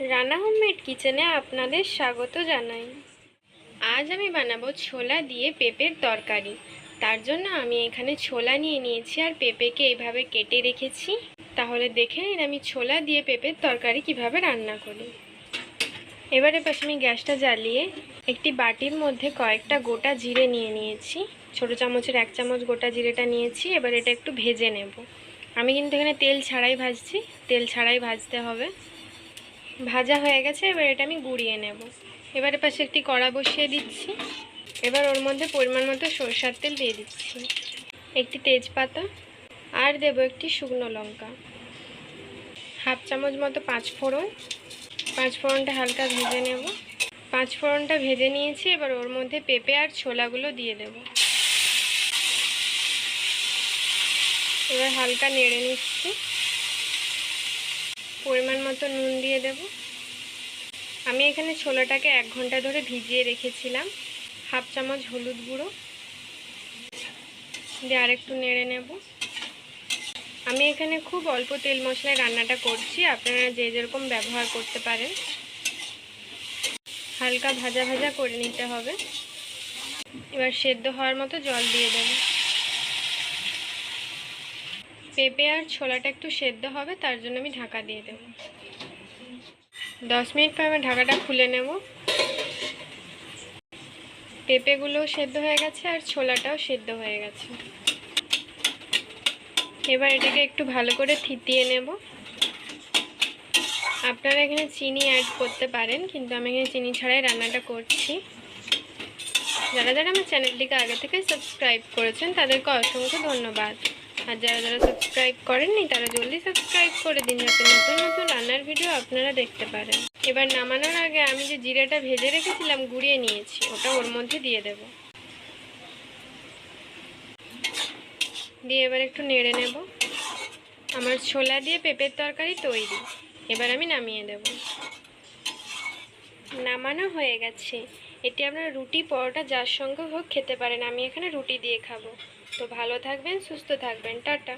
Rana homemade কিচেনে আপনাদের স্বাগত জানাই। আজ আমি বানাবো ছোলা দিয়ে পেঁপের তরকারি। তার জন্য আমি এখানে ছোলা নিয়ে নিয়েছি আর পেঁপেকে এইভাবে কেটে রেখেছি। তাহলে দেখে নিন আমি ছোলা দিয়ে পেঁপের তরকারি কিভাবে রান্না করি। এবারে পাশে আমি গ্যাসটা জ্বালিয়ে একটি বাটির মধ্যে কয়েকটা গোটা জিরে নিয়ে নিয়েছি। ছোটো চামচের 1 চামচ গোটা জিরেটা নিয়েছি। এবার এটা একটু ভেজে নেব। আমি কিন্তু এখানে তেল ছাড়াই ভাজছি, তেল ছাড়াই ভাজতে হবে। ভাজা হয়ে গেছে, এবার এটা আমি গুঁড়িয়ে নেব। এবারে পাশে একটি কড়া বসিয়ে দিচ্ছি। এবার ওর মধ্যে পরিমাণ মতো সরষের তেল দিয়ে দিচ্ছি, একটি তেজপাতা আর দেব একটি শুকনো লঙ্কা, 1/2 চামচ মতো 5 ফোড়ন। 5 ফোড়নটা হালকা ভেজে নেব। 5 ফোড়নটা ভেজে নিয়েছি। এবার ওর মধ্যে পেঁপে আর ছোলাগুলো দিয়ে দেব। এবার হালকা নেড়ে নিচ্ছি। পরিমাণ মতো নুন দিয়ে দেব। আমি এখানে ছোলাটাকে 1 ঘন্টা ধরে ভিজিয়ে রেখেছিলাম। 1/2 চামচ হলুদ গুঁড়ো দিয়ে আরেকটু নেড়ে নেব। আমি এখানে খুব অল্প তেল মশলায় রান্নাটা করছি, আপনারা যে যেরকম ব্যবহার করতে পারেন। হালকা ভাজা ভাজা করে নিতে হবে। এবার সেদ্ধ হওয়ার মতো জল দিয়ে দেব। পেঁপে আর ছোলাটা একটু সেদ্ধ হবে, তার জন্য আমি ঢাকা দিয়ে দেব। 10 মিনিট পর আমি ঢাকাটা খুলে নেব। পেঁপেগুলোও সেদ্ধ হয়ে গেছে আর ছোলাটাও সেদ্ধ হয়ে গেছে। এবার এটাকে একটু ভালো করে থিতিয়ে নেব। আপনারা এখানে চিনি অ্যাড করতে পারেন, কিন্তু আমি এখানে চিনি ছাড়াই রান্নাটা করছি। যারা যারা আমার চ্যানেলটিকে আগে থেকে সাবস্ক্রাইব করেছেন তাদেরকে অসংখ্য ধন্যবাদ। আর যারা যারা সাবস্ক্রাইব করেননি তারা জলদি সাবস্ক্রাইব করে দিন, যাতে নতুন নতুন রান্নার ভিডিও আপনারা দেখতে পারেন। এবার নামানোর আগে আমি যে জিরাটা ভেজে রেখেছিলাম, গুঁড়িয়ে নিয়েছি, ওটা ওর মধ্যে দিয়ে দেব। দিয়ে এবার একটু নেড়ে নেব। আমার ছোলা দিয়ে পেঁপের তরকারি তৈরি। এবার আমি নামিয়ে দেব। নামানো হয়ে গেছে। এটি আপনারা রুটি পরোটা যার সঙ্গে হোক খেতে পারেন। আমি এখানে রুটি দিয়ে খাবো। তো ভালো থাকবেন, সুস্থ থাকবেন, টাটা।